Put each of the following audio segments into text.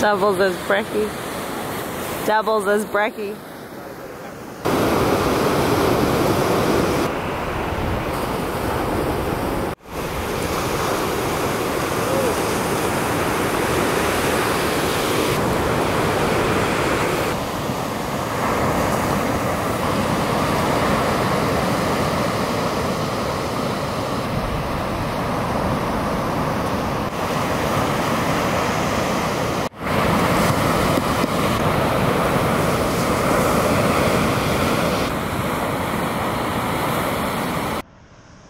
Doubles as brekkie. Doubles as brekkie.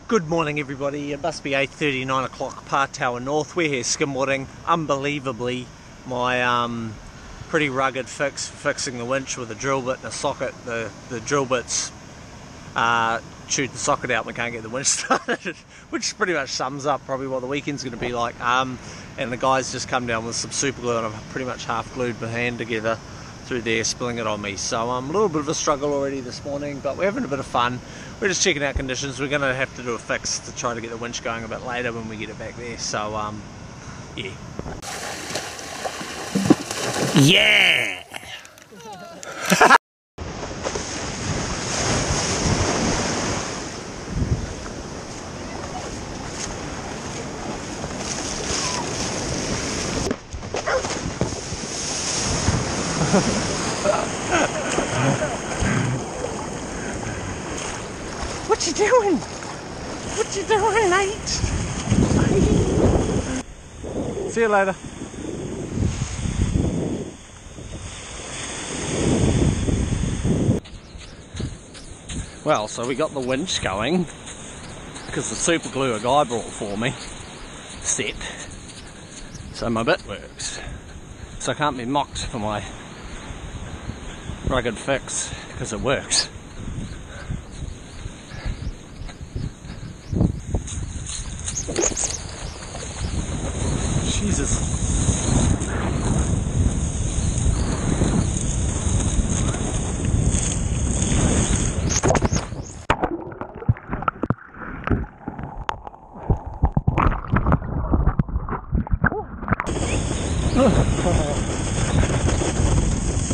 Good morning everybody, it must be 8:30, 9 o'clock, Tower North. We're here skimboarding. Unbelievably, my pretty rugged fix for fixing the winch with a drill bit and a socket. The drill bits shoot the socket out and we can't get the winch started, which pretty much sums up probably what the weekend's going to be like. And the guys just come down with some super glue and I've pretty much half glued my hand together through there, spilling it on me. So a little bit of a struggle already this morning, but we're having a bit of fun. We're just checking out conditions. We're going to have to do a fix to try to get the winch going a bit later when we get it back there. So yeah. Yeah! What you doing? What you doing, mate? See you later. Well, so we got the winch going because the super glue a guy brought for me set. So my bit works. So I can't be mocked for my rugged fix because it works. Jesus.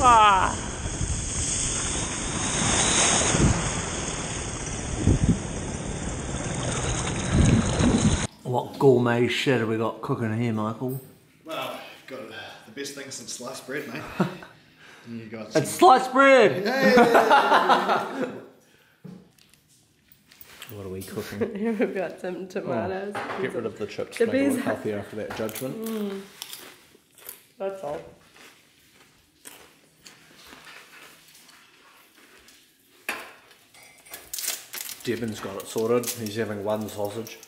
Ah. What gourmet shit have we got cooking here, Michael? Well, got the best thing since sliced bread, mate. And you got it's sliced bread! Hey! What are we cooking? We've got some tomatoes. Oh, get rid of the chips. The Make it bees- look healthier after that judgment. That's all. Devon's got it sorted. He's having one sausage.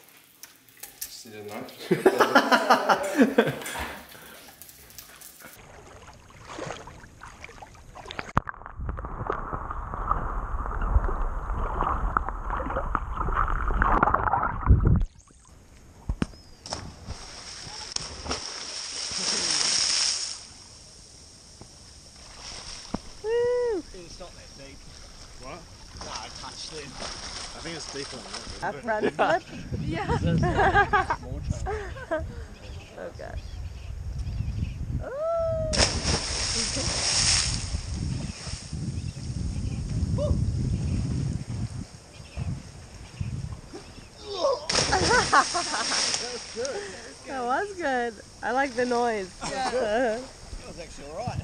It's not that deep. What? No, I touched it. I think it's deeper than that. A front flip? Yeah. Oh gosh. That was good. I like the noise. Yeah. That was actually alright.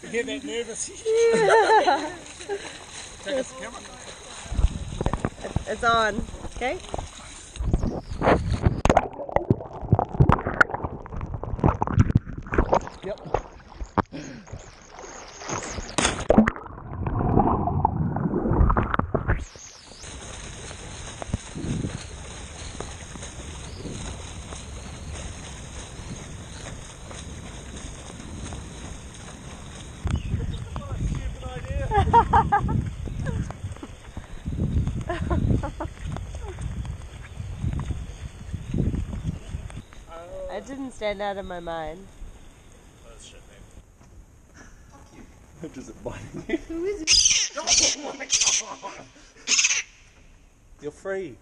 You get that nervous? Yeah. Take us the camera. It's on. Okay. Yep. It didn't stand out in my mind. Oh, shit, man. Does it bite you? Who is it? Oh my god! You're free.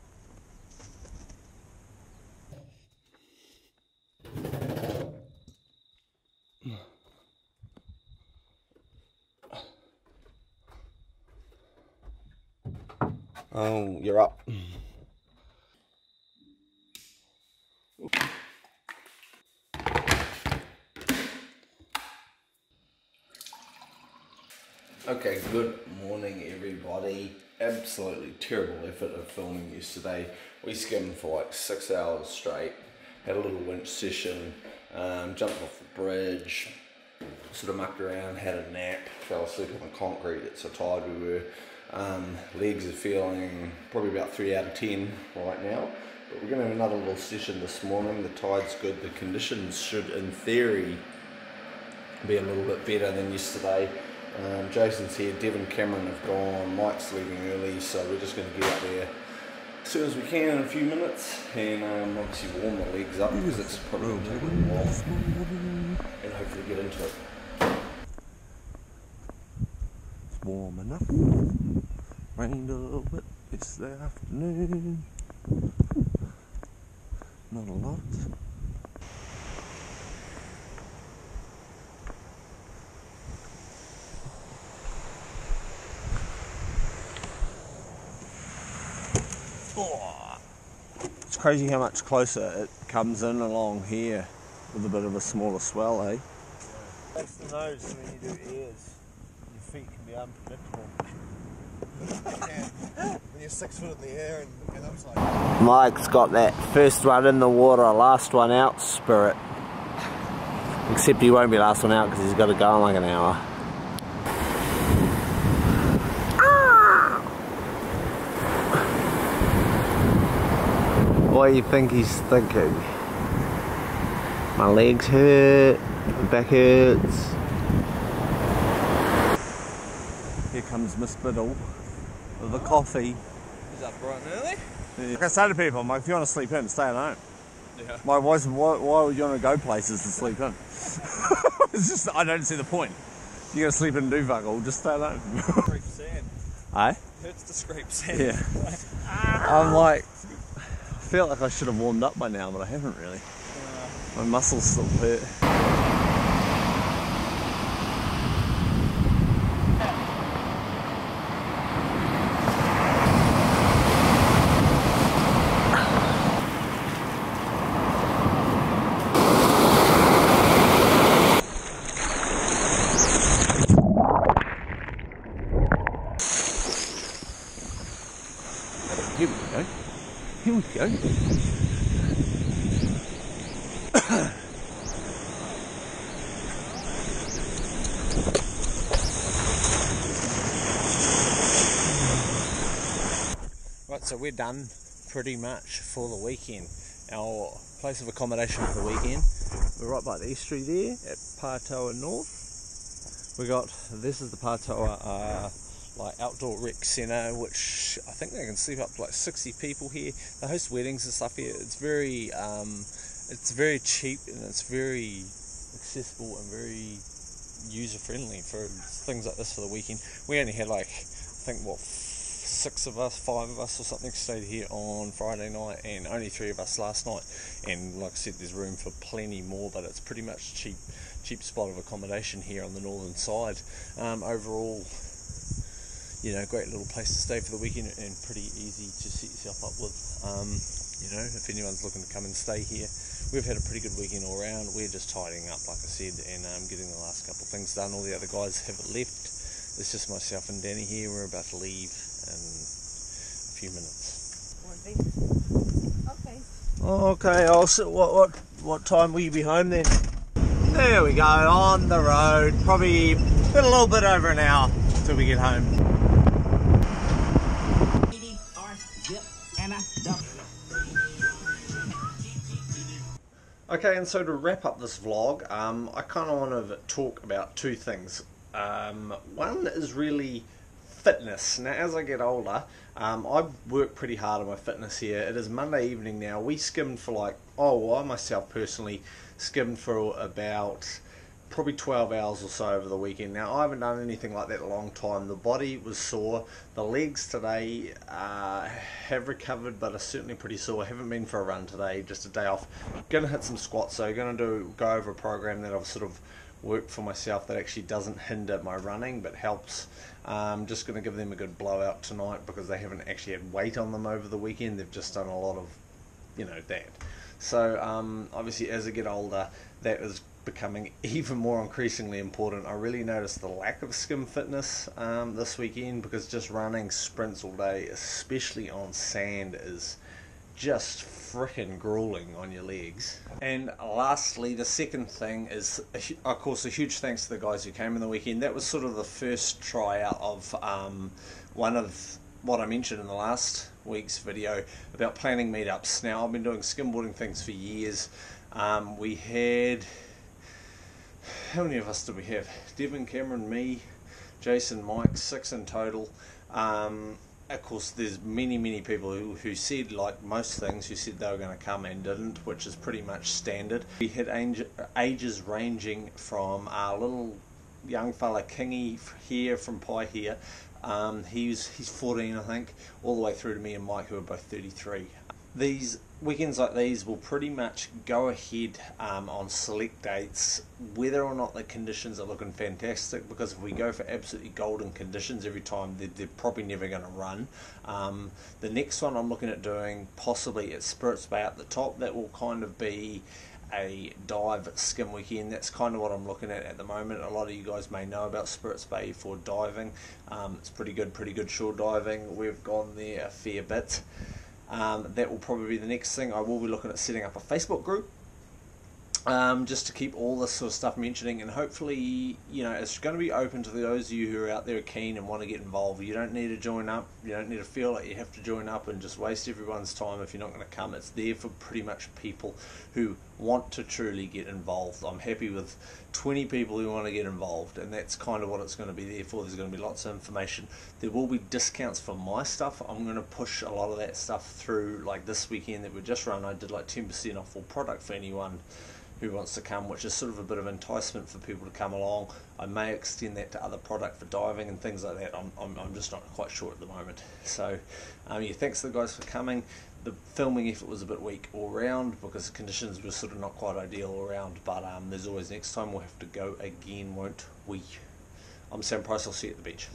Oh, you're up. Okay, good morning everybody. Absolutely terrible effort of filming yesterday. We skimmed for like 6 hours straight, had a little winch session, jumped off the bridge, sort of mucked around, had a nap, fell asleep on the concrete, that's how tired we were. Legs are feeling probably about 3 out of 10 right now, but we're going to have another little session this morning. The tide's good, the conditions should in theory be a little bit better than yesterday. Jason's here, Dev and Cameron have gone, Mike's leaving early, so we're just going to get out there as soon as we can in a few minutes and obviously warm the legs up because it's probably going to take a little while and hopefully get into it. It's warm enough. Rained a little bit yesterday afternoon. Not a lot. Oh, it's crazy how much closer it comes in along here with a bit of a smaller swell, eh? That's the nose when you do ears. Your feet can be unpredictable. When you're 6 foot in the air and upside. Mike's got that first one in the water, last one out spirit. Except he won't be last one out because he's got to go in like an hour. What do you think he's thinking? My legs hurt, my back hurts. Here comes Miss Biddle with the coffee. Is that bright and early? Yeah. Like I say to people, I'm like, if you want to sleep in, stay at home. Yeah. Like, why would you want to go places to sleep in? It's just, I don't see the point. You got to sleep in and do fuck all, just stay at home. Scrape sand. Eh? Hurts to scrape sand. Yeah. I'm like, I feel like I should have warmed up by now, but I haven't really. My muscles still hurt. Here we go. Here we go. Right, so we're done pretty much for the weekend. Our place of accommodation for the weekend, we're right by the estuary there at Pātaua North. We got, this is the Pātaua like outdoor rec centre, which I think they can sleep up to like 60 people here. They host weddings and stuff here. It's very cheap and it's very accessible and very user friendly for things like this for the weekend. We only had like, I think what, 5 of us or something stayed here on Friday night and only 3 of us last night, and like I said, there's room for plenty more, but it's pretty much cheap spot of accommodation here on the northern side. Overall, you know, great little place to stay for the weekend and pretty easy to set yourself up with. You know, if anyone's looking to come and stay here, we've had a pretty good weekend all around. We're just tidying up, like I said, and getting the last couple of things done. All the other guys have left. It's just myself and Danny here. We're about to leave in a few minutes. Okay. I'll sit. What time will you be home then? There we go, on the road. Probably got a little bit over an hour till we get home. Okay, and so to wrap up this vlog, I kind of want to talk about 2 things. One is really fitness. Now, as I get older, I've worked pretty hard on my fitness here. It is Monday evening now. We skimmed for like, I myself personally skimmed for about probably 12 hours or so over the weekend. Now, I haven't done anything like that in a long time. The body was sore. The legs today have recovered, but are certainly pretty sore. I haven't been for a run today, just a day off. Going to hit some squats, so going to go over a program that I've sort of worked for myself that actually doesn't hinder my running, but helps. Just going to give them a good blowout tonight because they haven't actually had weight on them over the weekend. They've just done a lot of, that. So obviously as I get older, that is becoming even more increasingly important. I really noticed the lack of skim fitness this weekend, because just running sprints all day, especially on sand, is just frickin' grueling on your legs. And lastly, the second thing is, of course, a huge thanks to the guys who came in the weekend. That was sort of the first tryout of one of what I mentioned in the last week's video about planning meetups. Now, I've been doing skimboarding things for years. We had, how many of us did we have? Devin, Cameron, me, Jason, Mike, 6 in total. Of course, there's many people who said, like most things, who said they were going to come and didn't, which is pretty much standard. We had ages ranging from our little young fella Kingy here from Pi here. He's 14, I think, all the way through to me and Mike, who are both 33. These weekends like these will pretty much go ahead on select dates, whether or not the conditions are looking fantastic, because if we go for absolutely golden conditions every time, they're probably never going to run. The next one I'm looking at doing possibly at Spirits Bay up the top. That will kind of be a dive skim weekend. That's kind of what I'm looking at the moment. A lot of you guys may know about Spirits Bay for diving. It's pretty good shore diving. We've gone there a fair bit. That will probably be the next thing. I will be looking at setting up a Facebook group, just to keep all this sort of stuff mentioning, and hopefully, it's going to be open to those of you who are out there keen and want to get involved. You don't need to join up. You don't need to feel like you have to join up and just waste everyone's time if you're not going to come. It's there for pretty much people who want to truly get involved. I'm happy with 20 people who want to get involved, and that's kind of what it's going to be there for. There's going to be lots of information. There will be discounts for my stuff. I'm going to push a lot of that stuff through. Like this weekend that we just run, I did like 10% off all product for anyone who wants to come, which is sort of a bit of enticement for people to come along. I may extend that to other product for diving and things like that. I'm just not quite sure at the moment. So yeah, thanks to the guys for coming. The filming effort was a bit weak all round because the conditions were sort of not quite ideal all round, but there's always next time. We'll have to go again, won't we? I'm Sam Price. I'll see you at the beach.